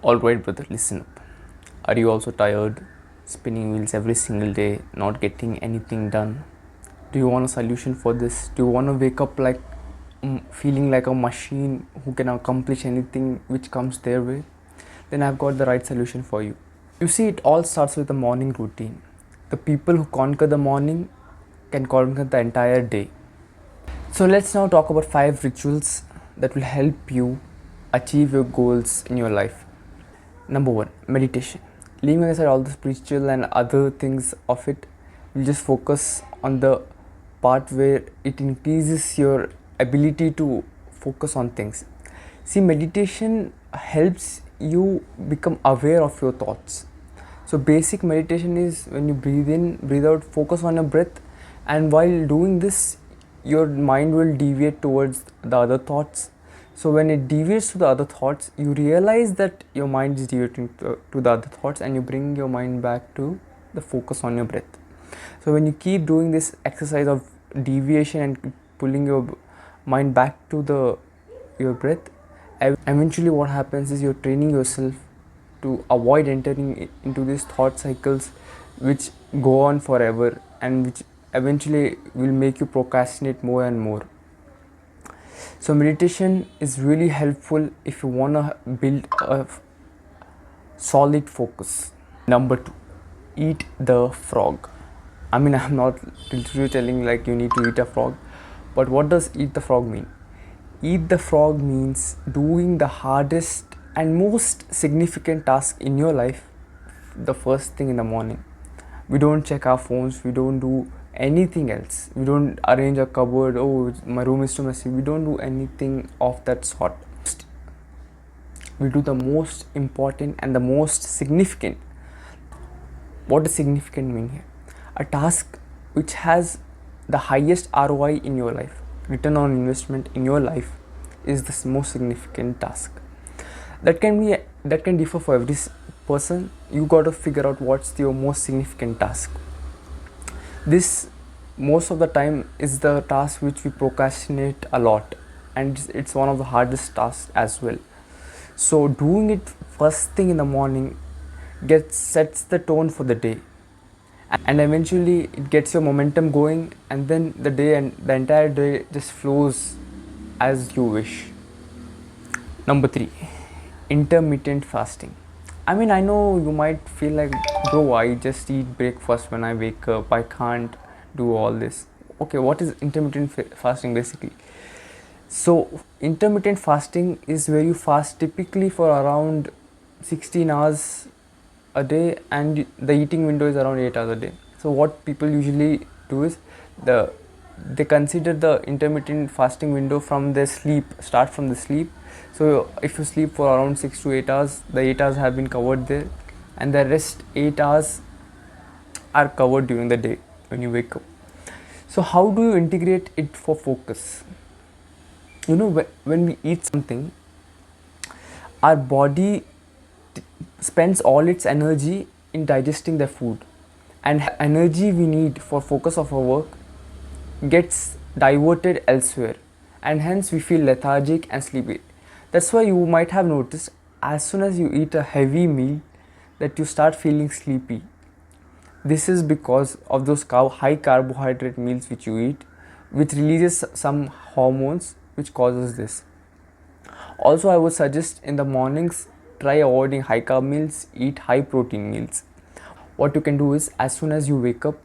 Alright, brother, listen up. Are you also tired? Spinning wheels every single day, not getting anything done? Do you want a solution for this? Do you want to wake up like feeling like a machine who can accomplish anything which comes their way? Then I've got the right solution for you. You see, it all starts with a morning routine. The people who conquer the morning can conquer the entire day. So let's now talk about 5 rituals that will help you achieve your goals in your life. Number 1, meditation. Leaving aside all the spiritual and other things of it, we'll just focus on the part where it increases your ability to focus on things. See, meditation helps you become aware of your thoughts. So basic meditation is when you breathe in, breathe out, focus on your breath, and while doing this, your mind will deviate towards the other thoughts. So when it deviates to the other thoughts, you realize that your mind is deviating to the other thoughts, and you bring your mind back to the focus on your breath. So when you keep doing this exercise of deviation and pulling your mind back to your breath, eventually what happens is you're training yourself to avoid entering into these thought cycles which go on forever and which eventually will make you procrastinate more and more. So meditation is really helpful if you want to build a solid focus. Number 2, eat the frog. I mean, I'm not literally telling like you need to eat a frog, but what does eat the frog mean? Eat the frog means doing the hardest and most significant task in your life the first thing in the morning. We don't check our phones, we don't do anything else, we don't arrange a cupboard, oh my room is too messy, we don't do anything of that sort. We do the most important and the most significant. What does significant mean here? A task which has the highest ROI in your life, return on investment in your life, is the most significant task. That can differ for every person. You got to figure out what's your most significant task. This most of the time is the task which we procrastinate a lot, and it's one of the hardest tasks as well. So doing it first thing in the morning sets the tone for the day, and eventually it gets your momentum going, and then the day and the entire day just flows as you wish. Number 3, intermittent fasting. I mean, I know you might feel like, bro, I just eat breakfast when I wake up, I can't do all this. Okay, what is intermittent fasting basically? So intermittent fasting is where you fast typically for around 16 hours a day, and the eating window is around 8 hours a day. So what people usually do is they consider the intermittent fasting window from their sleep, start from the sleep. So if you sleep for around 6 to 8 hours, the 8 hours have been covered there, and the rest 8 hours are covered during the day when you wake up. So how do you integrate it for focus? You know, when we eat something, our body spends all its energy in digesting the food, and energy we need for focus of our work gets diverted elsewhere, and hence we feel lethargic and sleepy. That's why you might have noticed as soon as you eat a heavy meal that you start feeling sleepy. This is because of those high carbohydrate meals which you eat, which releases some hormones which causes this. Also, I would suggest in the mornings, try avoiding high carb meals, eat high protein meals. What you can do is, as soon as you wake up,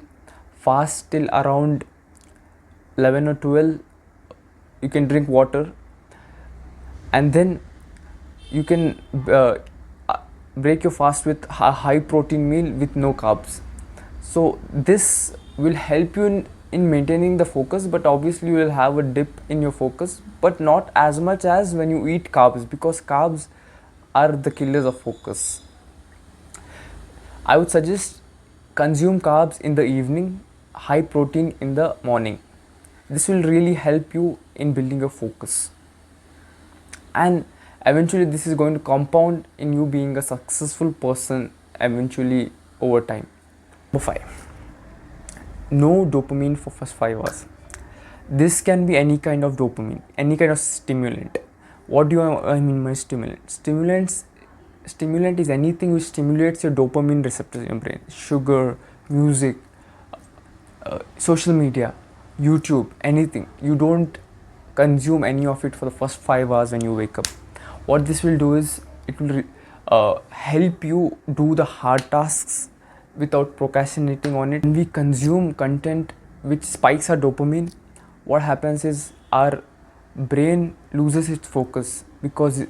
fast till around 11 or 12, you can drink water, and then you can break your fast with a high protein meal with no carbs. So this will help you in maintaining the focus, but obviously you will have a dip in your focus, but not as much as when you eat carbs, because carbs are the killers of focus. I would suggest consume carbs in the evening, high protein in the morning. This will really help you in building your focus, and eventually this is going to compound in you being a successful person eventually over time. Number 5, no dopamine for first 5 hours. This can be any kind of dopamine, any kind of stimulant. What do I mean by stimulant? Stimulants stimulant is anything which stimulates your dopamine receptors in your brain. Sugar, music, social media, YouTube, anything. You don't consume any of it for the first 5 hours when you wake up. What this will do is it will help you do the hard tasks without procrastinating on it. When we consume content which spikes our dopamine, what happens is our brain loses its focus, because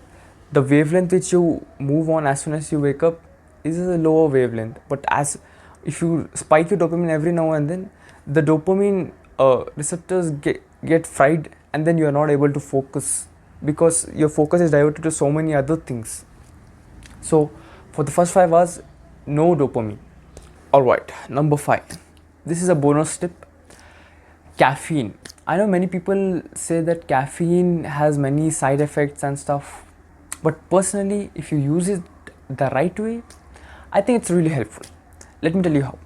the wavelength which you move on as soon as you wake up is a lower wavelength. But as if you spike your dopamine every now and then, the dopamine receptors get fried, and then you are not able to focus because your focus is diverted to so many other things. So for the first 5 hours, no dopamine. Alright, number 5. This is a bonus tip. Caffeine. I know many people say that caffeine has many side effects and stuff, but personally, if you use it the right way, I think it's really helpful. Let me tell you how.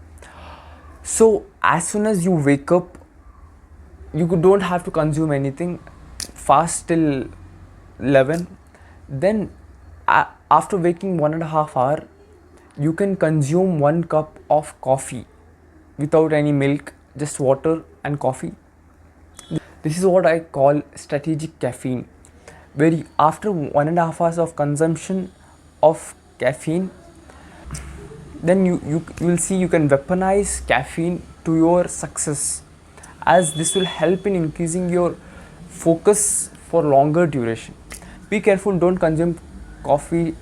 So as soon as you wake up, you don't have to consume anything, fast till 11. Then after waking 1.5 hour, you can consume 1 cup of coffee without any milk, just water and coffee. This is what I call strategic caffeine, where after 1.5 hours of consumption of caffeine, then you will see you can weaponize caffeine to your success, as this will help in increasing your focus for longer duration. Be careful, don't consume coffee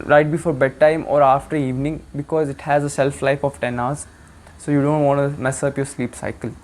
right before bedtime or after evening, because it has a shelf life of 10 hours, so you don't want to mess up your sleep cycle.